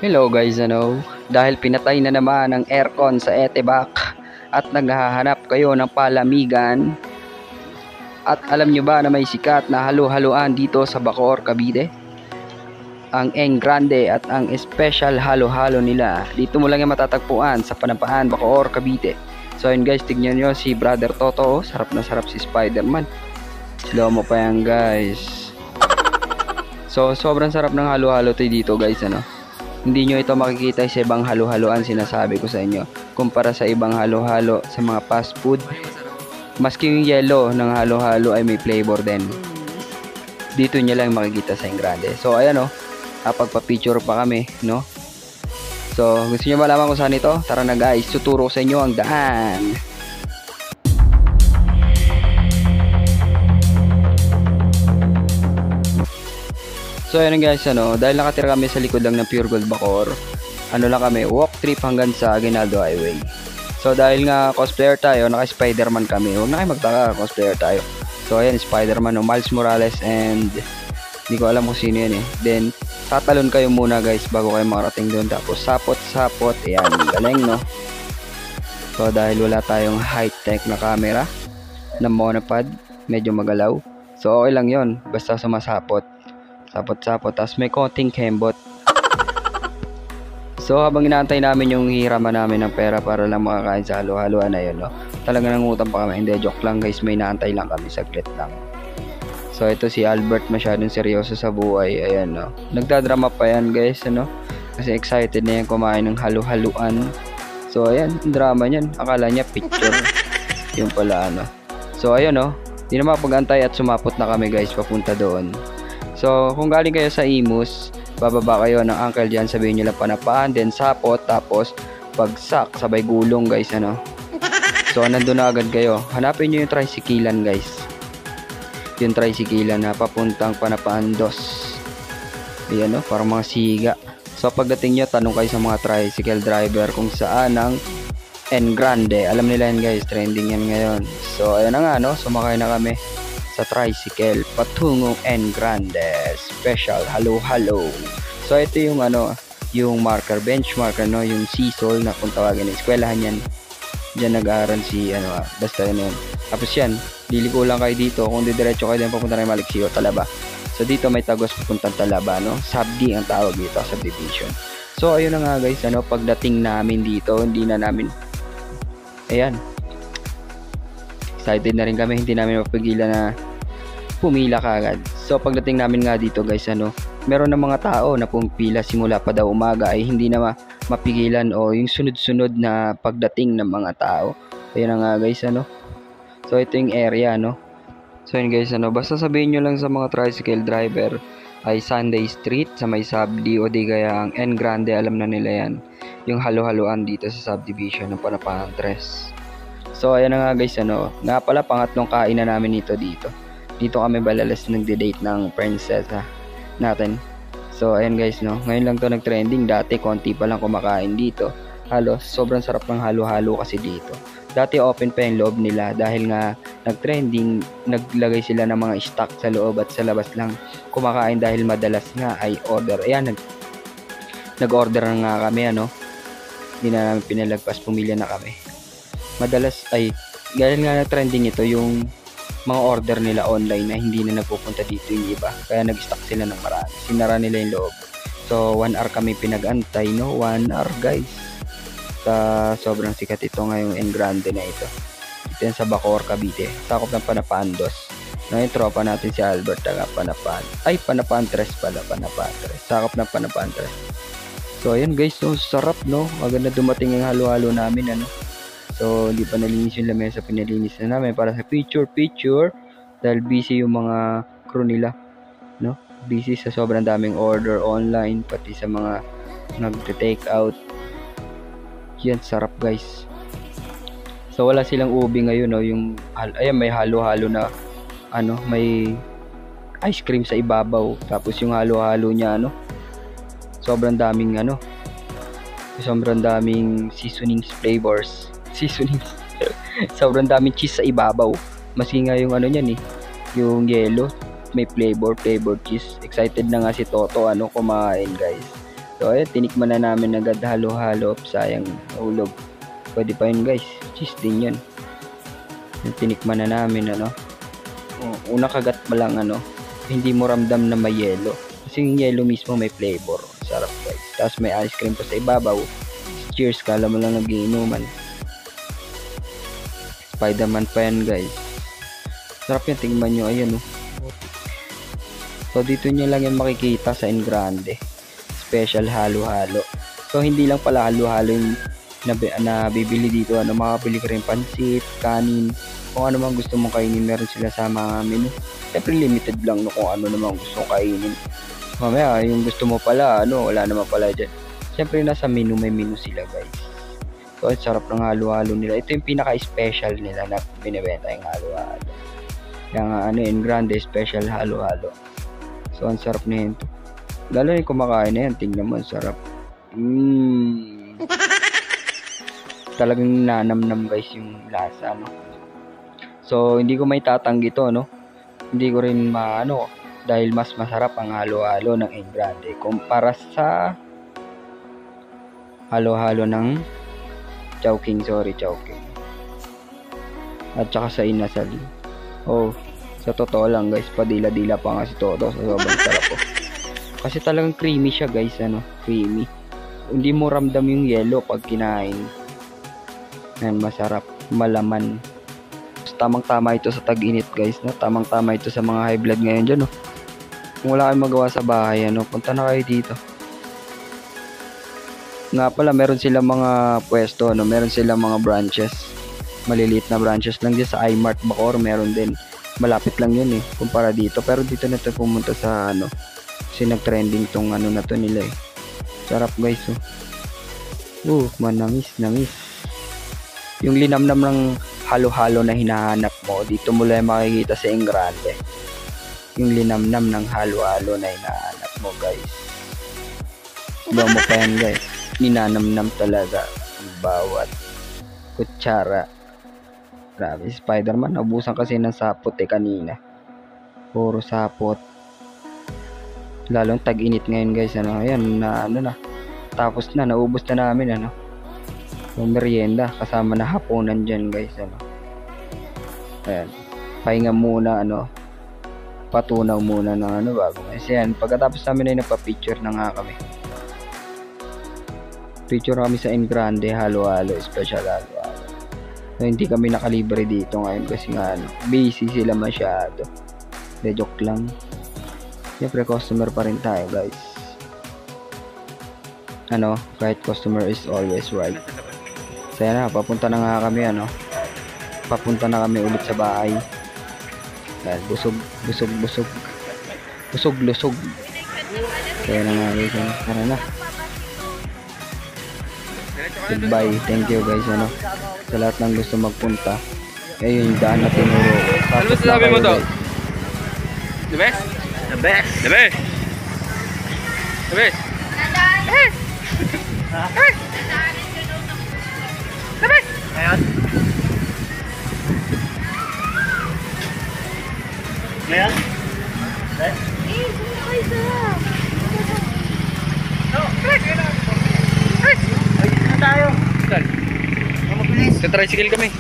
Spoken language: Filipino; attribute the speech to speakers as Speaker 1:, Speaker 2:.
Speaker 1: Hello guys, dahil pinatay na naman ang aircon sa Etebak at naghahanap kayo ng palamigan at alam nyo ba na may sikat na halo-haloan dito sa Bacoor, Cavite? Ang Eng Grande at ang special halo-halo nila. Dito mo lang yung matatagpuan sa Panampaan, Bacoor, Cavite. So yun guys, tignan nyo si Brother Toto, sarap na sarap si Spider-Man. Slow mo pa yan guys. So sobrang sarap ng halo-halo dito guys, Hindi nyo ito makikita sa ibang halo-haloan, sinasabi ko sa inyo. Kumpara sa ibang halo-halo sa mga fast food. Maski yung yellow ng halo-halo ay may flavor din. Dito nyo lang makikita sa Engrande. So ayan picture pa kami, no? So gusto nyo malaman kung saan ito? Tara na guys, tuturo sa inyo ang daan. So ayun guys, dahil nakatira kami sa likod lang ng Pure Gold Bacoor, lang kami, walk trip hanggang sa Aguinaldo Highway. So dahil nga cosplayer tayo, naka-Spider-Man kami. Huwag na kayo magtaka, cosplayer tayo. So ayan, Spider-Man, Miles Morales, and hindi ko alam kung sino yan eh. Then, tatalon kayo muna guys bago kayo makarating doon. Tapos sapot-sapot, ayan, galing no. So dahil wala tayong high-tech na camera na monopod, medyo magalaw. So okay lang yon, basta sumasapot. Sapot-sapot, tapos may konting kembot. So habang inaantay namin yung hiraman namin ng pera para lang makakain sa halo-haloan na yun, talaga nangutang pa kami. Hindi, joke lang guys, may naantay lang kami, saglit lang. So ito si Albert, masyadong seryoso sa buhay. Ayan nagdadrama pa yan guys, kasi excited na yan kumain ng halo-haluan. So ayan, drama niyan, akala niya picture. Yung pala So ayan di na mapag-antay at sumapot na kami guys papunta doon. So, kung galing kayo sa Imus, bababa kayo ng uncle dyan, sabihin nyo lang Panampaan, then sapot, tapos bagsak, sabay gulong guys, So, nandun na agad kayo. Hanapin nyo yung tricyclean guys. Yung tricyclean na papuntang Panampaan 2. Ayan parang mga siga. So, pagdating nyo, tanong kayo sa mga tricycle driver kung saan ang Eng Grande. Alam nila yan guys, trending yan ngayon. So, ayan na nga, sumakay na kami sa tricycle patungong Eng Grande special halo-halo. So ito yung yung marker, bench marker, yung CSOL na kung tawagin na eskwelahan yan. Diyan nag-aaral si basta yun. Tapos yan, liliko lang kayo dito. Kung didiretso kayo din papunta na Maliksio, Talaba. So dito may Tagos papuntang Talaba, Subdi ang tawag dito, subdivision. So ayun na nga guys, pagdating namin dito, hindi na namin excited na rin kami, hindi namin mapigilan na pumila kaagad. So pagdating namin nga dito guys, meron ng mga tao na pumila simula pa daw umaga ay hindi na mapigilan o yung sunod-sunod na pagdating ng mga tao. Ayun na nga guys, So ito yung area, So yun guys, basta sabihin nyo lang sa mga tricycle driver ay Sunday Street sa may Subdi o di kaya ang Eng Grande, alam na nila yan. Yung halo-haloan dito sa subdivision ng Panampaan 3. So ayan na nga guys, nga pala pangatlong kain na namin dito. Dito kami balalas nagde-date ng prinsesa natin. So ayan guys, ngayon lang to nag-trending. Dati konti pa lang kumakain dito. Halos sobrang sarap ng halo-halo kasi dito. Dati open pa yung loob nila dahil nga nag-trending, naglagay sila ng mga stock sa loob at sa labas lang kumakain dahil madalas nga ay order. Ayan, nag-order na nga kami, Hindi na namin pinalagpas, pumili na kami. Madalas ay dahil nga na-trending ito yung mga order nila online na hindi na nagpupunta dito yung iba, kaya nag-stock sila ng marami, sinara nila yung loob. So 1 hour kami pinag-antay, 1 hour guys, sa sobrang sikat ito ngayong Eng Grande na ito. Ito yan sa Bacoor, Cavite, sakop ng Panampaan 2. Yung tropa natin si Albert, taga Panampaan, Panampaan 3 pala, Panampaan 3, sakop ng Panampaan 3. So ayan guys, sarap agad na dumating yung halo-halo namin, So, hindi pa nalinis yung lamesa, pinalinis na namin para sa picture dahil busy yung mga crew nila, Busy sa sobrang daming order online, pati sa mga nagte-take out. Yan, sarap guys. So, wala silang ubi ngayon, yung, ayan, may halo-halo na, may ice cream sa ibabaw. Tapos yung halo-halo niya, sobrang daming, sobrang daming flavors. Sobrang daming cheese sa ibabaw. Maski nga yung niyan yung yellow, may flavored cheese. Excited na nga si Toto kumain guys. So So ayun, tinikman na namin agad, halo-halo, sayang hulog. Pwede pa yun guys, cheese din yun. Yung tinikman na namin ano. Unang kagat pa lang ano, hindi mo ramdam na may yelo. Kasi yung yelo mismo may flavor. Sarap guys. Tapos may ice cream pa sa ibabaw. Cheers, kala mo lang nagiinuman. Spider-Man pa yan guys. Sarap yan, tingnan nyo, ayan oh. So dito nyo lang yung makikita sa Engrande. Special halo-halo. So hindi lang pala halo-halo yung nabibili dito, ano, makakabili ka rin pansit, kanin, kung ano man gusto mong kainin, meron sila sa mga menu. Siyempre limited lang no, kung ano naman gusto mong kainin. Mamaya yung gusto mo pala, ano, wala naman pala dyan. Siyempre nasa menu, may menu sila guys. So ang sarap ng halo-halo nila. Ito yung pinaka-special nila na binibenta yung halo-halo. Kaya nga ano, Engrande special halo-halo. So ang sarap na yun. Lalo yung kumakain na yan, tingnan mo, ang sarap. Talagang nanamnam guys yung lasa, no. So hindi ko may tatanggi to, no. Hindi ko rin maano dahil mas masarap ang halo-halo ng Engrande kumpara sa halo-halo ng Chowking, Chowking. At saka sa Inasal. Oh, sa totoo lang guys, padila-dila pa nga si Toto sa sobrang sarap po. Kasi talagang creamy siya guys, ano, creamy. Hindi mo ramdam yung yelo pag kinain. Yan, masarap, malaman. Tamang-tama ito sa tag-init guys, no? Tamang-tama ito sa mga high blood ngayon dyan, no? Kung wala kayong magawa sa bahay, ano, punta na kayo dito. Nga pala, meron silang mga pwesto, no? Meron silang mga branches. Maliliit na branches lang dyan sa iMart Bacoor, meron din. Malapit lang yun eh, kumpara dito. Pero dito na ito pumunta sa ano, kasi nag-trending tong ano na to nila eh. Sarap guys, oh. Manamis. Yung linamnam ng halo-halo na hinahanap mo, dito mo lang makikita sa Engrande. Yung linamnam ng halo-halo na hinahanap mo guys. Bawa mo pa yan guys. Ninanamnam talaga ang bawat kutsara. Grabe, Spider-Man, naubusan kasi ng sapot eh kanina. Puro sapot. Lalong tag-init ngayon guys, ano, ayan, na, ano na. Tapos na, naubos na namin, ano. Yung merienda, kasama na hapunan dyan guys, ano. Ayan, pahinga muna, ano. Patunaw muna ng ano, bago. Kasi yan, pagkatapos namin ay nagpa-picture na nga kami. Picture kami sa Engrande, halo-halo, special halo-halo. So, hindi kami nakalibre dito ngayon kasi nga, ano, busy sila masyado. De joke lang. Siyempre, customer pa rin tayo guys. Ano, kahit customer is always right. So yan na, papunta na nga kami, ano. Papunta na kami ulit sa bahay. Dahil busog. Kaya na nga guys, ano. Tara na. Goodbye, thank you guys, ano. Sa lahat ng gusto magpunta. Ayun yung daan na tinuro ko.
Speaker 2: Ano ba sasabi mo to? The best? The best! The best! The best! The best! Ngayon? Ngayon? Eh, sumakay sa! No! Ay, na tayo! Saan? Mabilis! Sa tricycle kami.